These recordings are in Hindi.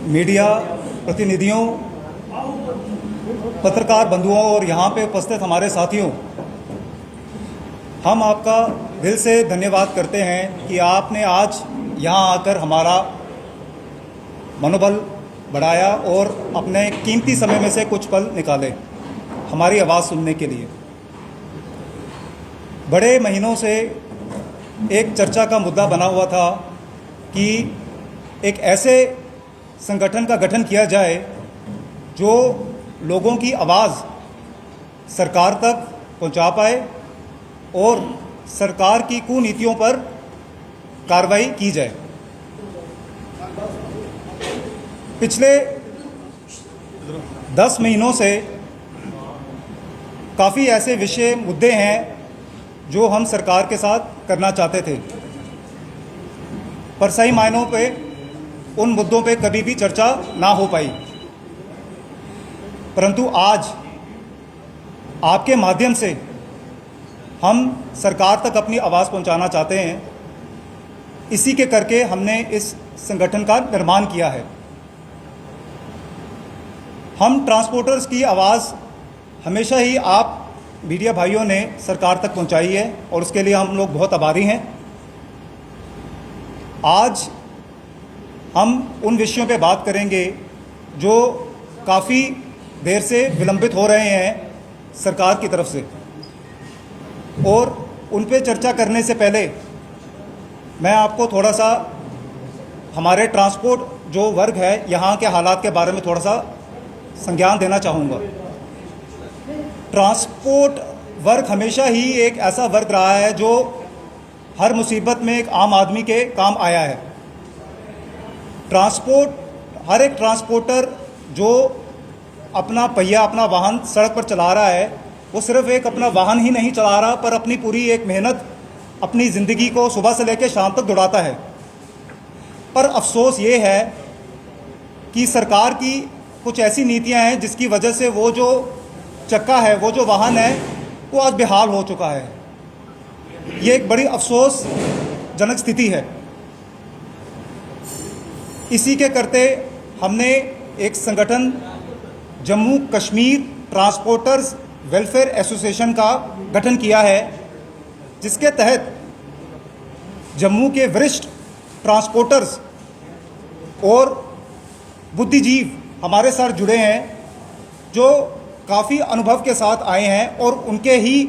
मीडिया प्रतिनिधियों, पत्रकार बंधुओं और यहाँ पे उपस्थित हमारे साथियों, हम आपका दिल से धन्यवाद करते हैं कि आपने आज यहाँ आकर हमारा मनोबल बढ़ाया और अपने कीमती समय में से कुछ पल निकाले हमारी आवाज़ सुनने के लिए। बड़े महीनों से एक चर्चा का मुद्दा बना हुआ था कि एक ऐसे संगठन का गठन किया जाए जो लोगों की आवाज़ सरकार तक पहुंचा पाए और सरकार की कुनीतियों पर कार्रवाई की जाए। पिछले 10 महीनों से काफ़ी ऐसे विषय मुद्दे हैं जो हम सरकार के साथ करना चाहते थे, पर सही मायनों पे उन मुद्दों पे कभी भी चर्चा ना हो पाई। परंतु आज आपके माध्यम से हम सरकार तक अपनी आवाज़ पहुंचाना चाहते हैं। इसी के करके हमने इस संगठन का निर्माण किया है। हम ट्रांसपोर्टर्स की आवाज़ हमेशा ही आप मीडिया भाइयों ने सरकार तक पहुंचाई है और उसके लिए हम लोग बहुत आभारी हैं। आज हम उन विषयों पे बात करेंगे जो काफ़ी देर से विलंबित हो रहे हैं सरकार की तरफ से, और उन पे चर्चा करने से पहले मैं आपको थोड़ा सा हमारे ट्रांसपोर्ट जो वर्ग है यहाँ के हालात के बारे में थोड़ा सा संज्ञान देना चाहूँगा। ट्रांसपोर्ट वर्ग हमेशा ही एक ऐसा वर्ग रहा है जो हर मुसीबत में एक आम आदमी के काम आया है। हर एक ट्रांसपोर्टर जो अपना पहिया, अपना वाहन सड़क पर चला रहा है, वो सिर्फ एक अपना वाहन ही नहीं चला रहा, पर अपनी पूरी एक मेहनत, अपनी ज़िंदगी को सुबह से लेकर शाम तक दौड़ाता है। पर अफसोस ये है कि सरकार की कुछ ऐसी नीतियां हैं जिसकी वजह से वो जो चक्का है, वो जो वाहन है, वो आज बेहाल हो चुका है। ये एक बड़ी अफसोसजनक स्थिति है। इसी के करते हमने एक संगठन Jammu Kashmir transporters welfare association का गठन किया है, जिसके तहत जम्मू के वरिष्ठ ट्रांसपोर्टर्स और बुद्धिजीव हमारे साथ जुड़े हैं, जो काफ़ी अनुभव के साथ आए हैं और उनके ही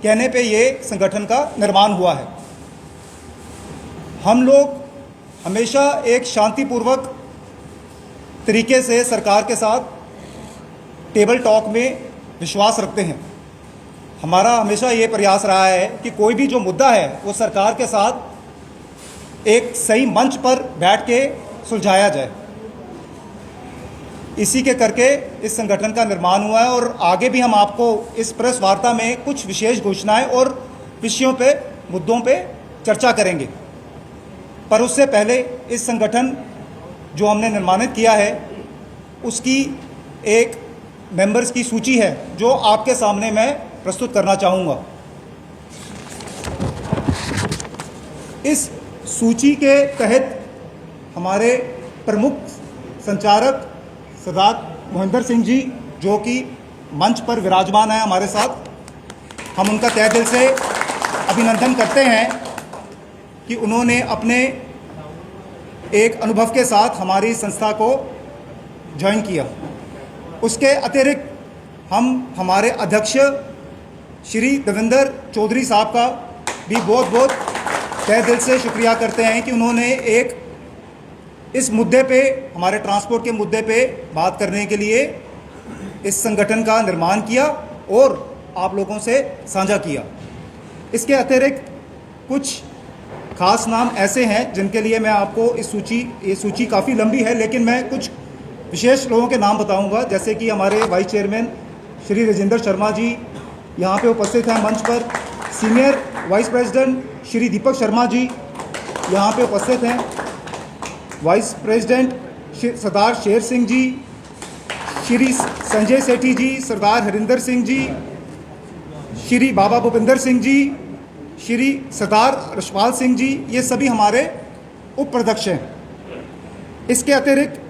कहने पे ये संगठन का निर्माण हुआ है। हम लोग हमेशा एक शांतिपूर्वक तरीके से सरकार के साथ टेबल टॉक में विश्वास रखते हैं। हमारा हमेशा ये प्रयास रहा है कि कोई भी जो मुद्दा है वो सरकार के साथ एक सही मंच पर बैठ के सुलझाया जाए। इसी के करके इस संगठन का निर्माण हुआ है और आगे भी हम आपको इस प्रेस वार्ता में कुछ विशेष घोषणाएं और विषयों पे, मुद्दों पे चर्चा करेंगे। पर उससे पहले इस संगठन जो हमने निर्माणित किया है उसकी एक मेंबर्स की सूची है जो आपके सामने मैं प्रस्तुत करना चाहूँगा। इस सूची के तहत हमारे प्रमुख संचालक सरदार मोहिंदर सिंह जी, जो कि मंच पर विराजमान है हमारे साथ, हम उनका तहे दिल से अभिनंदन करते हैं कि उन्होंने अपने एक अनुभव के साथ हमारी संस्था को ज्वाइन किया। उसके अतिरिक्त हम हमारे अध्यक्ष श्री देवेंद्र चौधरी साहब का भी बहुत बहुत तहे दिल से शुक्रिया करते हैं कि उन्होंने एक इस मुद्दे पे, हमारे ट्रांसपोर्ट के मुद्दे पे बात करने के लिए इस संगठन का निर्माण किया और आप लोगों से साझा किया। इसके अतिरिक्त कुछ खास नाम ऐसे हैं जिनके लिए मैं आपको ये सूची काफ़ी लंबी है, लेकिन मैं कुछ विशेष लोगों के नाम बताऊंगा। जैसे कि हमारे वाइस चेयरमैन श्री राजेंद्र शर्मा जी यहाँ पे उपस्थित हैं मंच पर। Senior vice president Shri Deepak Sharma ji यहाँ पे उपस्थित हैं। वाइस प्रेसिडेंट सरदार शेर सिंह जी, श्री संजय सेठी जी, सरदार हरिंदर सिंह जी, श्री बाबा भूपिंदर सिंह जी, श्री सरदार रशपाल सिंह जी, ये सभी हमारे उप प्रध्यक्ष हैं। इसके अतिरिक्त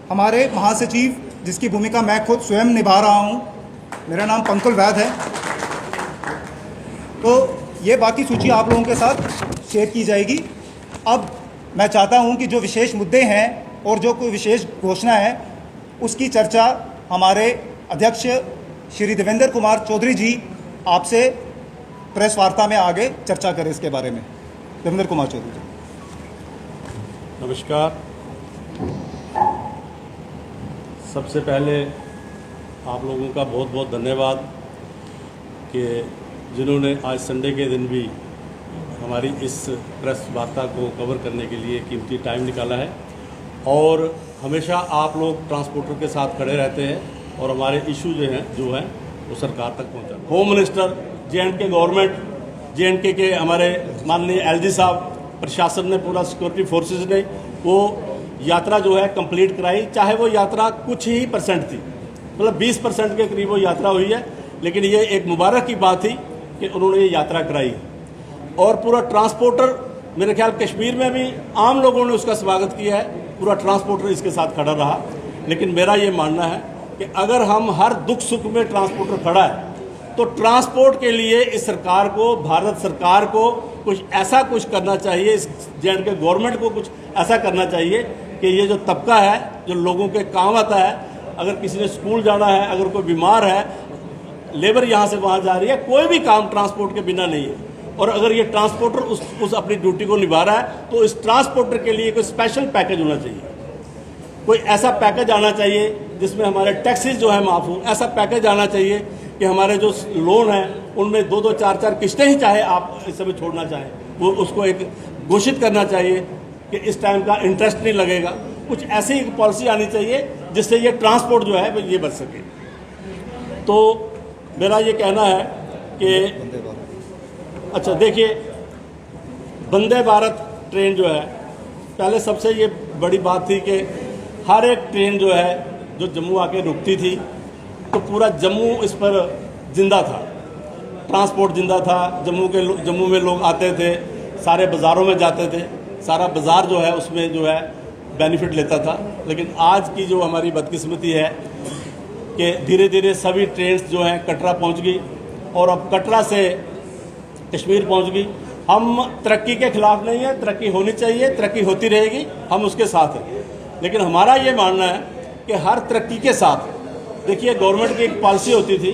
हमारे महासचिव, जिसकी भूमिका मैं खुद स्वयं निभा रहा हूं, मेरा नाम पंकुल वैद है। तो ये बाकी सूची आप लोगों के साथ शेयर की जाएगी। अब मैं चाहता हूं कि जो विशेष मुद्दे हैं और जो कोई विशेष घोषणा है उसकी चर्चा हमारे अध्यक्ष श्री देवेंद्र कुमार चौधरी जी आपसे प्रेस वार्ता में आगे चर्चा करें इसके बारे में। देवेंद्र कुमार चौधरी जी। नमस्कार। सबसे पहले आप लोगों का बहुत बहुत धन्यवाद कि जिन्होंने आज संडे के दिन भी हमारी इस प्रेस वार्ता को कवर करने के लिए कीमती टाइम निकाला है। और हमेशा आप लोग ट्रांसपोर्टर के साथ खड़े रहते हैं और हमारे इशू जो हैं वो सरकार तक पहुंचा। Home minister, J&K government, J&K के हमारे माननीय LG साहब, प्रशासन ने, पूरा सिक्योरिटी फोर्सेज ने वो यात्रा जो है कंप्लीट कराई। चाहे वो यात्रा कुछ ही परसेंट थी, मतलब 20% के करीब वो यात्रा हुई है, लेकिन ये एक मुबारक की बात थी कि उन्होंने ये यात्रा कराई। और पूरा ट्रांसपोर्टर, मेरे ख्याल कश्मीर में भी आम लोगों ने उसका स्वागत किया है, पूरा ट्रांसपोर्टर इसके साथ खड़ा रहा। लेकिन मेरा ये मानना है कि अगर हम हर दुख सुख में ट्रांसपोर्टर खड़ा है तो ट्रांसपोर्ट के लिए इस सरकार को, भारत सरकार को कुछ ऐसा कुछ करना चाहिए, इस J&K गवर्नमेंट को कुछ ऐसा करना चाहिए कि ये जो तबका है जो लोगों के काम आता है, अगर किसी ने स्कूल जाना है, अगर कोई बीमार है, लेबर यहाँ से वहाँ जा रही है, कोई भी काम ट्रांसपोर्ट के बिना नहीं है। और अगर ये ट्रांसपोर्टर उस अपनी ड्यूटी को निभा रहा है तो इस ट्रांसपोर्टर के लिए कोई स्पेशल पैकेज होना चाहिए, कोई ऐसा पैकेज आना चाहिए जिसमें हमारे टैक्सेस जो है माफ़ हो। ऐसा पैकेज आना चाहिए कि हमारे जो लोन हैं उनमें 2-2, 4-4 किस्तें ही चाहे आप इस समय छोड़ना चाहें, वो उसको एक घोषित करना चाहिए कि इस टाइम का इंटरेस्ट नहीं लगेगा। कुछ ऐसी एक पॉलिसी आनी चाहिए जिससे ये ट्रांसपोर्ट जो है वो ये बच सके। तो मेरा ये कहना है कि अच्छा देखिए, वंदे भारत ट्रेन जो है, पहले सबसे ये बड़ी बात थी कि हर एक ट्रेन जो है जो जम्मू आके रुकती थी तो पूरा जम्मू इस पर जिंदा था, ट्रांसपोर्ट जिंदा था। जम्मू में लोग आते थे, सारे बाज़ारों में जाते थे, सारा बाज़ार जो है उसमें जो है बेनिफिट लेता था। लेकिन आज की जो हमारी बदकिस्मती है कि धीरे धीरे सभी ट्रेन्स जो हैं कटरा पहुंच गई और अब कटरा से कश्मीर पहुंच गई। हम तरक्की के खिलाफ नहीं है, तरक्की होनी चाहिए, तरक्की होती रहेगी, हम उसके साथ हैं। लेकिन हमारा ये मानना है कि हर तरक्की के साथ, देखिए गवर्नमेंट की एक पॉलिसी होती थी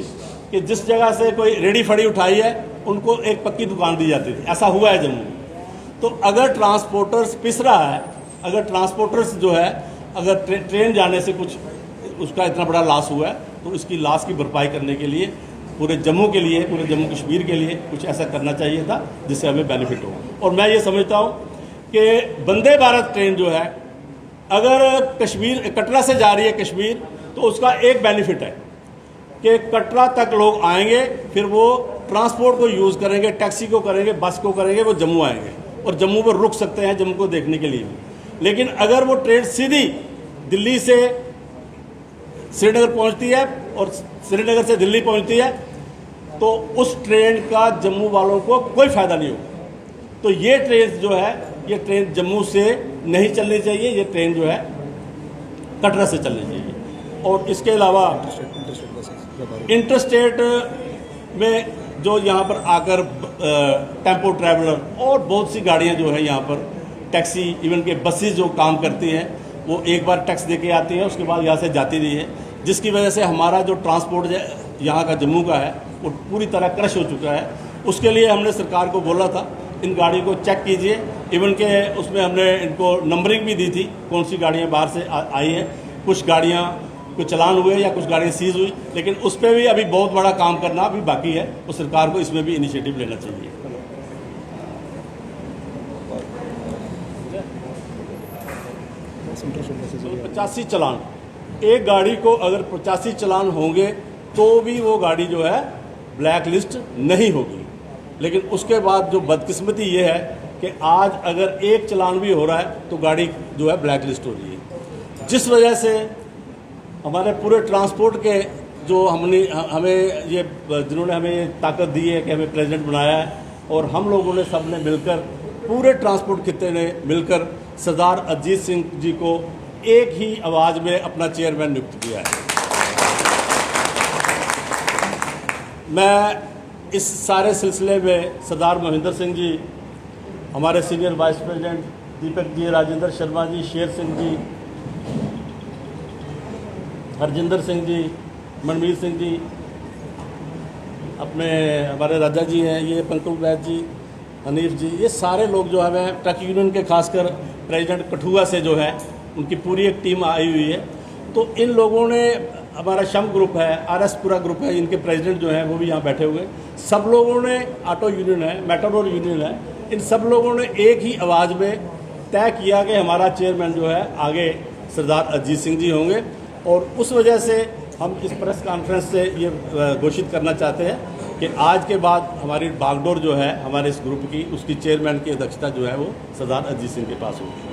कि जिस जगह से कोई रेडी फड़ी उठाई है उनको एक पक्की दुकान दी जाती थी। ऐसा हुआ है जम्मू। तो अगर ट्रांसपोर्टर्स पिस रहा है, अगर ट्रांसपोर्टर्स जो है, अगर ट्रेन जाने से कुछ उसका इतना बड़ा लॉस हुआ है तो इसकी लॉस की भरपाई करने के लिए पूरे जम्मू के लिए, पूरे जम्मू कश्मीर के लिए कुछ ऐसा करना चाहिए था जिससे हमें बेनिफिट हो। और मैं ये समझता हूँ कि वंदे भारत ट्रेन जो है अगर कटरा से जा रही है कश्मीर तो उसका एक बेनिफिट है कि कटरा तक लोग आएंगे, फिर वो ट्रांसपोर्ट को यूज़ करेंगे, टैक्सी को करेंगे, बस को करेंगे, वो जम्मू आएंगे और जम्मू पर रुक सकते हैं जम्मू को देखने के लिए भी। लेकिन अगर वो ट्रेन सीधी दिल्ली से श्रीनगर पहुंचती है और श्रीनगर से दिल्ली पहुंचती है तो उस ट्रेन का जम्मू वालों को कोई फ़ायदा नहीं होगा। तो ये ट्रेन जो है, ये ट्रेन जम्मू से नहीं चलनी चाहिए, ये ट्रेन जो है कटरा से चलनी चाहिए। और इसके अलावा इंटरस्टेट में जो यहाँ पर आकर टेम्पो ट्रैवलर और बहुत सी गाड़ियाँ जो है यहाँ पर टैक्सी, इवन के बसेस जो काम करती हैं, वो एक बार टैक्स दे के आती है, उसके बाद यहाँ से जाती नहीं है, जिसकी वजह से हमारा जो ट्रांसपोर्ट यहाँ का जम्मू का है वो पूरी तरह क्रश हो चुका है। उसके लिए हमने सरकार को बोला था इन गाड़ी को चेक कीजिए, इवन के उसमें हमने इनको नंबरिंग भी दी थी कौन सी गाड़ियाँ बाहर से आई हैं। कुछ गाड़ियाँ को चलान हुए या कुछ गाड़ियाँ सीज हुई, लेकिन उस पर भी अभी बहुत बड़ा काम करना अभी बाकी है, तो सरकार को इसमें भी इनिशिएटिव लेना चाहिए। तो 85 चलान, एक गाड़ी को अगर 85 चलान होंगे तो भी वो गाड़ी जो है ब्लैक लिस्ट नहीं होगी। लेकिन उसके बाद जो बदकिस्मती ये है कि आज अगर एक चलान भी हो रहा है तो गाड़ी जो है ब्लैक लिस्ट हो रही है, जिस वजह से हमारे पूरे ट्रांसपोर्ट के जो हमें ये जिन्होंने हमें ये ताकत दी है कि हमें प्रेसिडेंट बनाया है, और हम लोगों ने सब ने मिलकर, पूरे ट्रांसपोर्ट खित्ते ने मिलकर सरदार अजीत सिंह जी को एक ही आवाज़ में अपना चेयरमैन नियुक्त किया है। मैं इस सारे सिलसिले में सरदार मोहिंदर सिंह जी, हमारे senior vice president Deepak ji, Rajendra Sharma ji, Sher Singh ji, Harjinder Singh ji, मनमीत सिंह जी, अपने हमारे राजा जी हैं, ये पंकज वैद जी, हनीफ जी, ये सारे लोग जो है ट्रक यूनियन के खासकर प्रेसिडेंट कठुआ से जो है उनकी पूरी एक टीम आई हुई है। तो इन लोगों ने, हमारा शम ग्रुप है, आरएस पूरा ग्रुप है, इनके प्रेसिडेंट जो हैं वो भी यहाँ बैठे हुए, सब लोगों ने, ऑटो यूनियन है, मेट्रोरोल यूनियन है, इन सब लोगों ने एक ही आवाज़ में तय किया कि हमारा चेयरमैन जो है आगे सरदार अजीत सिंह जी होंगे। और उस वजह से हम इस प्रेस कॉन्फ्रेंस से ये घोषित करना चाहते हैं कि आज के बाद हमारी बागडोर जो है हमारे इस ग्रुप की, उसकी चेयरमैन की अध्यक्षता जो है वो सरदार अजीत सिंह के पास होगी।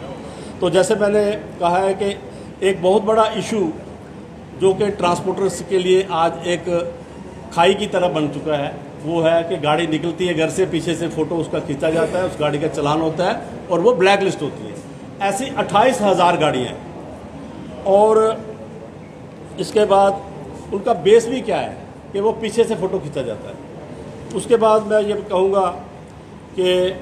तो जैसे मैंने कहा है कि एक बहुत बड़ा इशू जो कि ट्रांसपोर्टर्स के लिए आज एक खाई की तरह बन चुका है, वो है कि गाड़ी निकलती है घर से, पीछे से फ़ोटो उसका खींचा जाता है, उस गाड़ी का चालान होता है और वो ब्लैक लिस्ट होती है। ऐसी 28,000 गाड़ियाँ हैं। और इसके बाद उनका बेस भी क्या है कि वो पीछे से फ़ोटो खींचा जाता है। उसके बाद मैं ये कहूँगा कि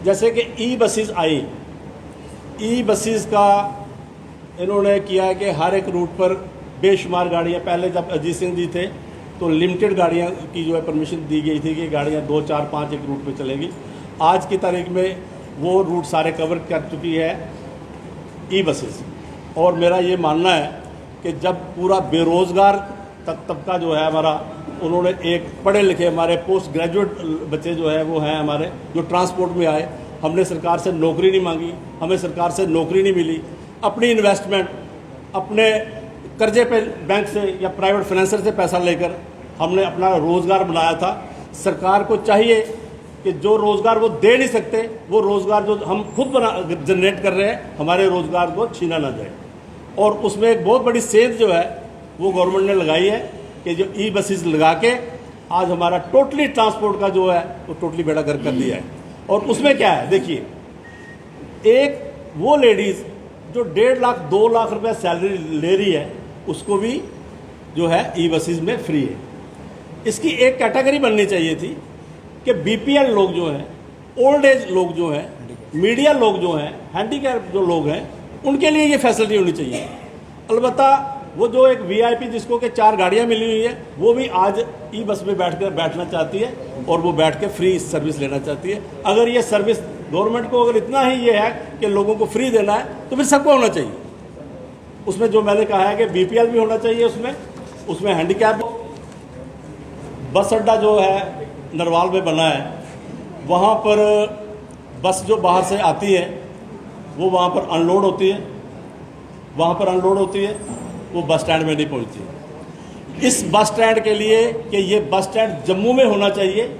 जैसे कि ई बसेस आई, ई बसेस का इन्होंने किया है कि हर एक रूट पर बेशुमार गाड़ियाँ, पहले जब अजीत सिंह जी थे तो लिमिटेड गाड़ियाँ की जो है परमिशन दी गई थी कि गाड़ियाँ 2, 4, 5 एक रूट पे चलेगी। आज की तारीख में वो रूट सारे कवर कर चुकी है ई बसेस। और मेरा ये मानना है कि जब पूरा बेरोज़गार तबका जो है हमारा, उन्होंने एक पढ़े लिखे हमारे पोस्ट ग्रेजुएट बच्चे जो है वो हैं हमारे, जो ट्रांसपोर्ट में आए, हमने सरकार से नौकरी नहीं मांगी, हमें सरकार से नौकरी नहीं मिली, अपनी इन्वेस्टमेंट अपने कर्जे पे बैंक से या प्राइवेट फाइनेंसर से पैसा लेकर हमने अपना रोज़गार बनाया था। सरकार को चाहिए कि जो रोज़गार वो दे नहीं सकते, वो रोज़गार जो हम खुद जनरेट कर रहे हैं, हमारे रोज़गार को छीना ना जाए। और उसमें एक बहुत बड़ी सेंध जो है वो गवर्नमेंट ने लगाई है कि जो ई बसेस लगा के आज हमारा टोटली ट्रांसपोर्ट का जो है वो टोटली बेड़ा गर्क कर दिया है। और उसमें क्या है, देखिए, एक वो लेडीज़ जो 1.5 लाख 2 लाख रुपया सैलरी ले रही है, उसको भी जो है ई बसेस में फ्री है। इसकी एक कैटेगरी बननी चाहिए थी कि बीपीएल लोग जो हैं, ओल्ड एज लोग जो हैं, मीडिया लोग जो हैं, हैंडीकैप जो लोग हैं, उनके लिए ये फैसिलिटी होनी चाहिए। अलबत्ता वो जो एक वीआईपी जिसको कि 4 गाड़ियाँ मिली हुई है, वो भी आज ई बस में बैठना चाहती है और वो बैठ के फ्री सर्विस लेना चाहती है। अगर ये सर्विस गवर्नमेंट को अगर इतना ही ये है कि लोगों को फ्री देना है, तो फिर सबको होना चाहिए। उसमें जो मैंने कहा है कि बीपीएल भी होना चाहिए, उसमें हैंडीकैप। बस अड्डा जो है नरवाल में बना है, वहाँ पर बस जो बाहर से आती है वो वहाँ पर अनलोड होती है, वो बस स्टैंड में नहीं पहुँचती। इस बस स्टैंड के लिए कि ये बस स्टैंड जम्मू में होना चाहिए,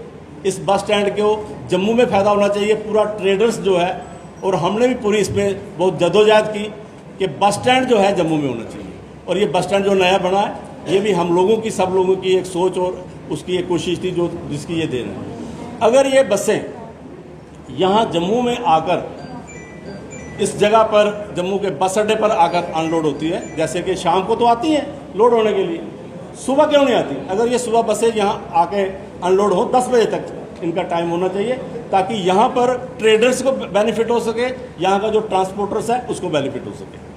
इस बस स्टैंड को जम्मू में फ़ायदा होना चाहिए पूरा ट्रेडर्स जो है, और हमने भी पूरी इसमें बहुत जद्दोजहद की कि बस स्टैंड जो है जम्मू में होना चाहिए। और ये बस स्टैंड जो नया बना है, ये भी हम लोगों की, सब लोगों की एक सोच और उसकी एक कोशिश थी जो जिसकी ये देन है। अगर ये बसें यहाँ जम्मू में आकर, इस जगह पर जम्मू के बस अड्डे पर आकर अनलोड होती है, जैसे कि शाम को तो आती हैं लोड होने के लिए, सुबह क्यों नहीं आती? अगर ये सुबह बसें यहाँ आके अनलोड हो, 10 बजे तक इनका टाइम होना चाहिए, ताकि यहाँ पर ट्रेडर्स को बेनिफिट हो सके, यहाँ का जो ट्रांसपोर्टर्स है उसको बेनिफिट हो सके।